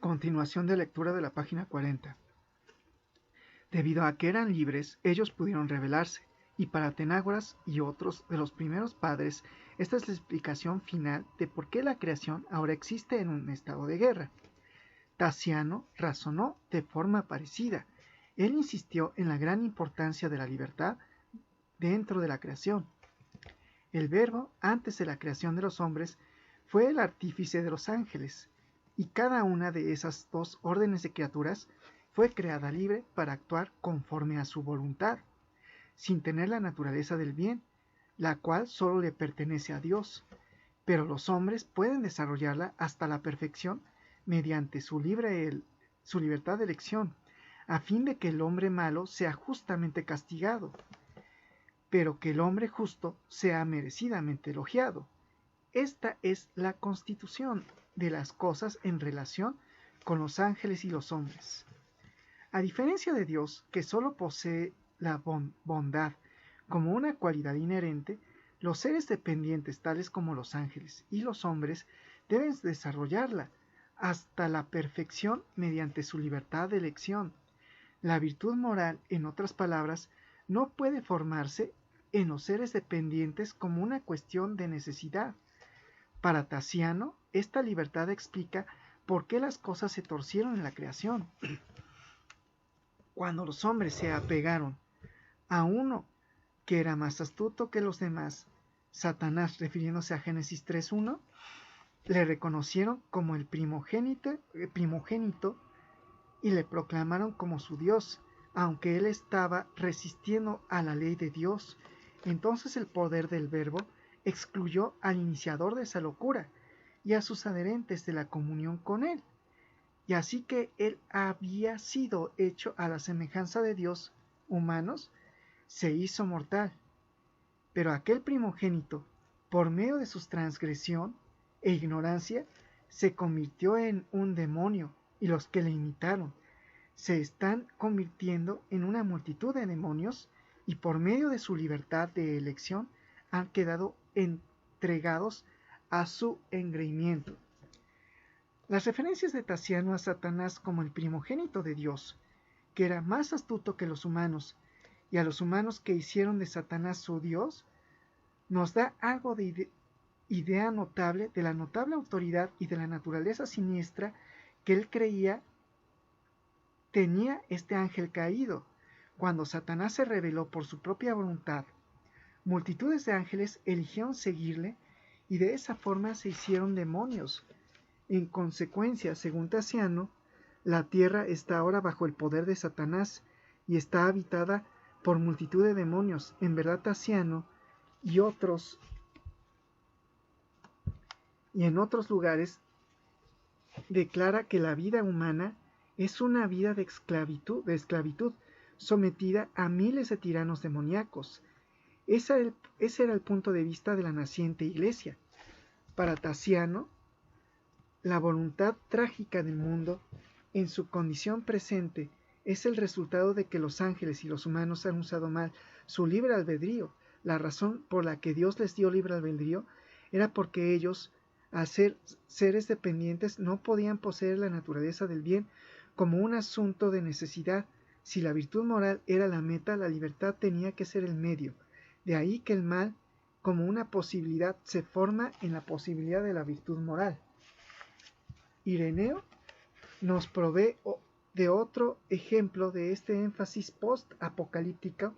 Continuación de lectura de la página 40. Debido a que eran libres, ellos pudieron rebelarse, y para Atenágoras y otros de los primeros padres, esta es la explicación final de por qué la creación ahora existe en un estado de guerra. Tasiano razonó de forma parecida. Él insistió en la gran importancia de la libertad dentro de la creación. El Verbo, antes de la creación de los hombres, fue el artífice de los ángeles, y cada una de esas dos órdenes de criaturas fue creada libre para actuar conforme a su voluntad, sin tener la naturaleza del bien, la cual solo le pertenece a Dios, pero los hombres pueden desarrollarla hasta la perfección mediante su libertad de elección, a fin de que el hombre malo sea justamente castigado, pero que el hombre justo sea merecidamente elogiado. Esta es la constitución de las cosas en relación con los ángeles y los hombres. A diferencia de Dios, que solo posee la bondad como una cualidad inherente, los seres dependientes tales como los ángeles y los hombres deben desarrollarla hasta la perfección mediante su libertad de elección. La virtud moral, en otras palabras, no puede formarse en los seres dependientes como una cuestión de necesidad. Para Tasiano, esta libertad explica por qué las cosas se torcieron en la creación. Cuando los hombres se apegaron a uno que era más astuto que los demás, Satanás, refiriéndose a Génesis 3:1, le reconocieron como el primogénito y le proclamaron como su Dios, aunque él estaba resistiendo a la ley de Dios. Entonces el poder del Verbo excluyó al iniciador de esa locura y a sus adherentes de la comunión con él. Y así que él había sido hecho a la semejanza de Dios, humanos, se hizo mortal. Pero aquel primogénito, por medio de su transgresión e ignorancia, se convirtió en un demonio, y los que le imitaron se están convirtiendo en una multitud de demonios, y por medio de su libertad de elección han quedado entregados a su engreimiento. Las referencias de Tasiano a Satanás como el primogénito de Dios, que era más astuto que los humanos, y a los humanos que hicieron de Satanás su Dios, nos da algo de idea notable de la notable autoridad y de la naturaleza siniestra que él creía tenía este ángel caído. Cuando Satanás se rebeló por su propia voluntad, multitudes de ángeles eligieron seguirle y de esa forma se hicieron demonios. En consecuencia, según Tasiano, la tierra está ahora bajo el poder de Satanás y está habitada por multitud de demonios. En verdad, Tasiano y en otros lugares declara que la vida humana es una vida de esclavitud sometida a miles de tiranos demoníacos. Ese era el punto de vista de la naciente iglesia. Para Tasiano, la voluntad trágica del mundo, en su condición presente, es el resultado de que los ángeles y los humanos han usado mal su libre albedrío. La razón por la que Dios les dio libre albedrío era porque ellos, al ser seres dependientes, no podían poseer la naturaleza del bien como un asunto de necesidad. Si la virtud moral era la meta, la libertad tenía que ser el medio. De ahí que el mal, como una posibilidad, se forma en la posibilidad de la virtud moral. Ireneo nos provee de otro ejemplo de este énfasis post-apocalíptico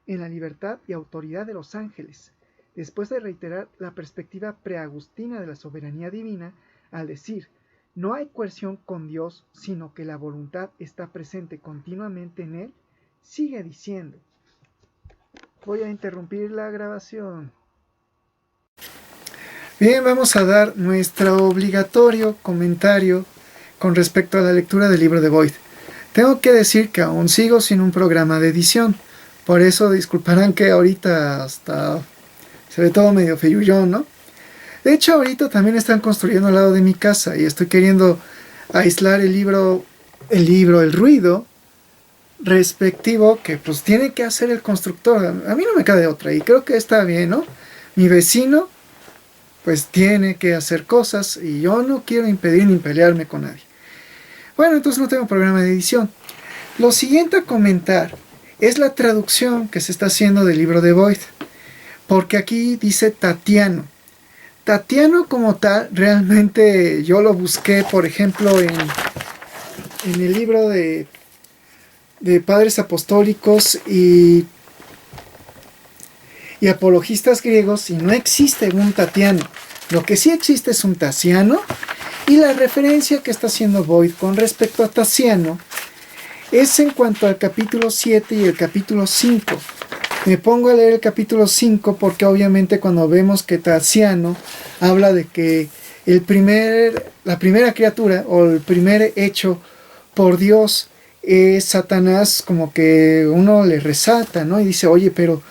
en la libertad y autoridad de los ángeles, después de reiterar la perspectiva preagustina de la soberanía divina, al decir: no hay coerción con Dios, sino que la voluntad está presente continuamente en él, sigue diciendo. Voy a interrumpir la grabación. Bien, vamos a dar nuestro obligatorio comentario con respecto a la lectura del libro de Boyd. Tengo que decir que aún sigo sin un programa de edición, por eso disculparán que ahorita hasta se ve todo medio feyullón, ¿no? De hecho, ahorita también están construyendo al lado de mi casa y estoy queriendo aislar el ruido respectivo que pues tiene que hacer el constructor. A mí no me cabe otra y creo que está bien, ¿no? Mi vecino pues tiene que hacer cosas y yo no quiero impedir ni pelearme con nadie. Bueno, entonces no tengo programa de edición. Lo siguiente a comentar es la traducción que se está haciendo del libro de Boyd, porque aquí dice Tatiano. Tatiano como tal, realmente yo lo busqué, por ejemplo, en el libro de padres apostólicos y apologistas griegos, y no existe un Tatiano. Lo que sí existe es un Tasiano, y la referencia que está haciendo Boyd con respecto a Tasiano es en cuanto al capítulo 7 y el capítulo 5. Me pongo a leer el capítulo 5 porque obviamente cuando vemos que Tasiano habla de que la primera criatura o el primer hecho por Dios es Satanás, como que uno le resalta, ¿no? Y dice, oye, pero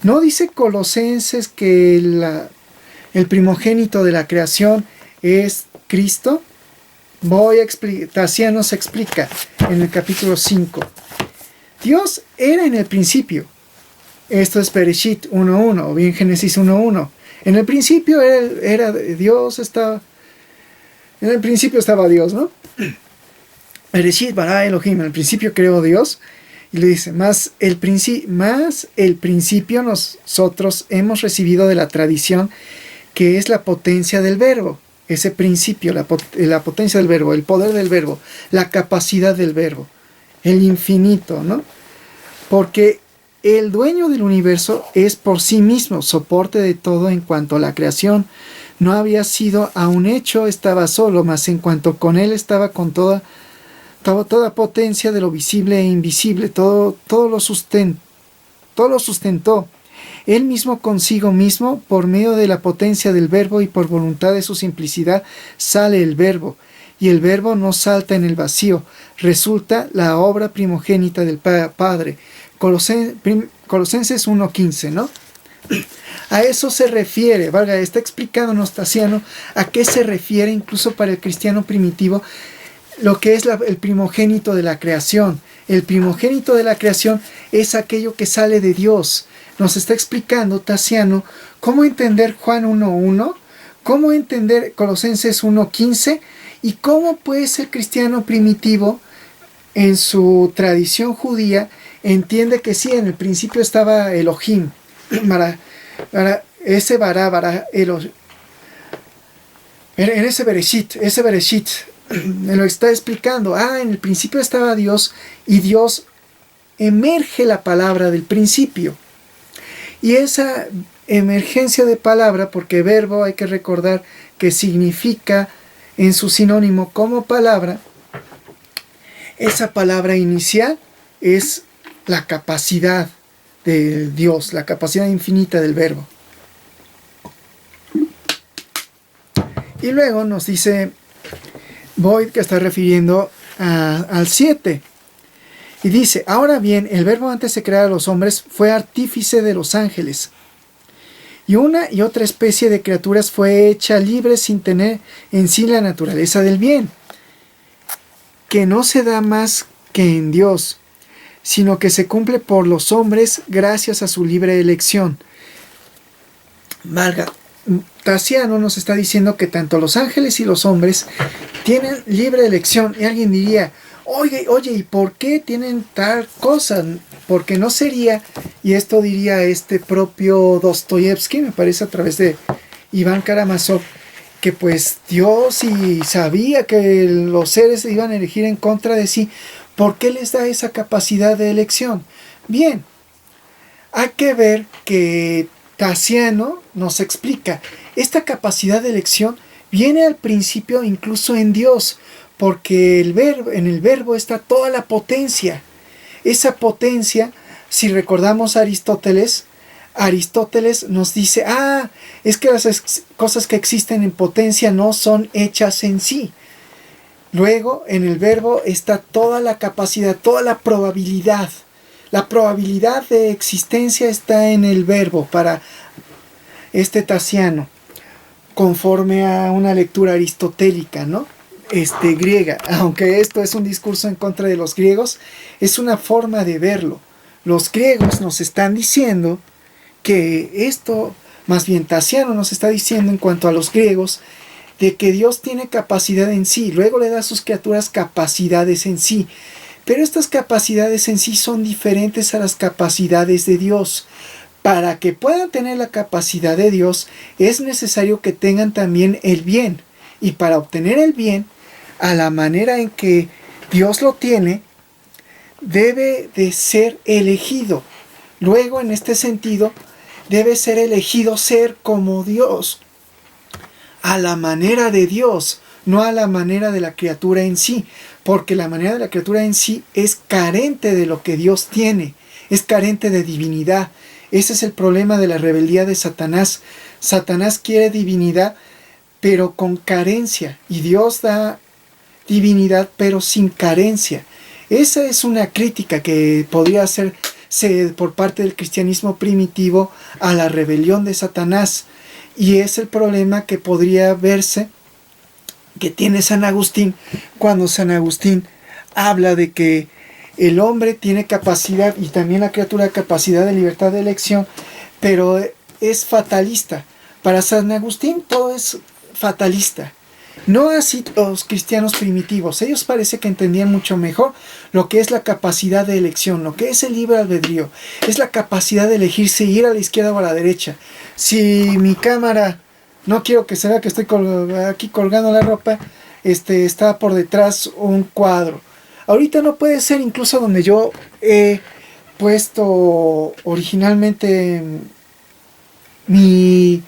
¿no dice Colosenses que el primogénito de la creación es Cristo? Tasiano se explica en el capítulo 5. Dios era en el principio. Esto es Bereshit 1.1 o bien Génesis 1.1. En el principio era Dios, en el principio estaba Dios, ¿no? Bereshit bara Elohim, en el principio creó Dios. Y le dice, más el principio nosotros hemos recibido de la tradición, que es la potencia del verbo. Ese principio, la potencia del verbo, el poder del verbo, la capacidad del verbo, el infinito, ¿no? Porque el dueño del universo es por sí mismo soporte de todo en cuanto a la creación. No había sido aún hecho, estaba solo, mas en cuanto con él estaba con toda potencia de lo visible e invisible, todo lo sustentó. Él mismo consigo mismo, por medio de la potencia del verbo y por voluntad de su simplicidad, sale el verbo, y el verbo no salta en el vacío, resulta la obra primogénita del Padre. Colosenses 1.15, ¿no? A eso se refiere, está explicándonos Tasiano a qué se refiere incluso para el cristiano primitivo lo que es el primogénito de la creación. El primogénito de la creación es aquello que sale de Dios. Nos está explicando Tasiano cómo entender Juan 1.1, cómo entender Colosenses 1.15 y cómo pues el cristiano primitivo en su tradición judía entiende que sí, en el principio estaba Elohim, ese bara Elohim, en ese Bereshit me lo está explicando. En el principio estaba Dios, y Dios emerge la palabra del principio. Y esa emergencia de palabra, porque verbo hay que recordar que significa en su sinónimo como palabra, esa palabra inicial es la capacidad de Dios, la capacidad infinita del verbo. Y luego nos dice Boyd que está refiriendo al 7. Y dice, ahora bien, el verbo antes de crear a los hombres fue artífice de los ángeles. Y una y otra especie de criaturas fue hecha libre sin tener en sí la naturaleza del bien, que no se da más que en Dios, sino que se cumple por los hombres gracias a su libre elección. Tasiano nos está diciendo que tanto los ángeles y los hombres tienen libre elección. Y alguien diría, oye, ¿y por qué tienen tal cosa? Porque no sería, y esto diría este propio Dostoyevsky, me parece a través de Iván Karamazov, que pues Dios, si sabía que los seres se iban a elegir en contra de sí, ¿por qué les da esa capacidad de elección? Bien, hay que ver que Tasiano nos explica, esta capacidad de elección viene al principio incluso en Dios, porque en el verbo está toda la potencia. Esa potencia, si recordamos a Aristóteles nos dice, es que las cosas que existen en potencia no son hechas en sí. Luego, en el verbo está toda la capacidad, toda la probabilidad. La probabilidad de existencia está en el verbo para este Tasiano, conforme a una lectura aristotélica, ¿no? Griega. Aunque esto es un discurso en contra de los griegos, es una forma de verlo. Los griegos nos están diciendo que esto, más bien Tasiano nos está diciendo en cuanto a los griegos, de que Dios tiene capacidad en sí, luego le da a sus criaturas capacidades en sí, pero estas capacidades en sí son diferentes a las capacidades de Dios. Para que puedan tener la capacidad de Dios, es necesario que tengan también el bien, y para obtener el bien, a la manera en que Dios lo tiene, debe de ser elegido. Luego, en este sentido, debe ser elegido ser como Dios, a la manera de Dios, no a la manera de la criatura en sí, porque la manera de la criatura en sí es carente de lo que Dios tiene, es carente de divinidad. Ese es el problema de la rebeldía de Satanás. Satanás quiere divinidad, pero con carencia, y Dios da divinidad, pero sin carencia. Esa es una crítica que podría hacerse por parte del cristianismo primitivo a la rebelión de Satanás, y es el problema que podría verse que tiene San Agustín cuando San Agustín habla de que el hombre tiene capacidad, y también la criatura capacidad de libertad de elección, pero es fatalista. Para San Agustín todo es fatalista. No así los cristianos primitivos. Ellos parece que entendían mucho mejor lo que es la capacidad de elección, lo que es el libre albedrío. Es la capacidad de elegir si ir a la izquierda o a la derecha. Si mi cámara, no quiero que se vea que estoy aquí colgando la ropa, está por detrás un cuadro. Ahorita no puede ser incluso donde yo he puesto originalmente mis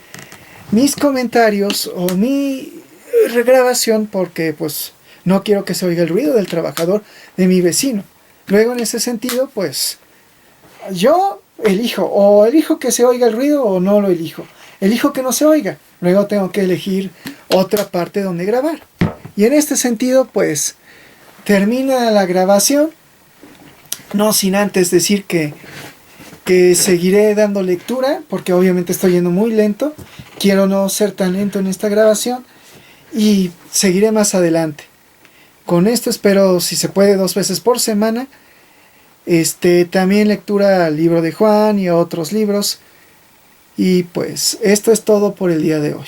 comentarios o mi regrabación, porque pues no quiero que se oiga el ruido del trabajador de mi vecino. Luego, en ese sentido, pues yo elijo que se oiga el ruido o no lo elijo que no se oiga. Luego tengo que elegir otra parte donde grabar, y en este sentido pues termina la grabación, no sin antes decir que seguiré dando lectura, porque obviamente estoy yendo muy lento. Quiero no ser tan lento en esta grabación, y seguiré más adelante. Con esto espero, si se puede, 2 veces por semana. También lectura al libro de Juan y a otros libros. Y pues esto es todo por el día de hoy.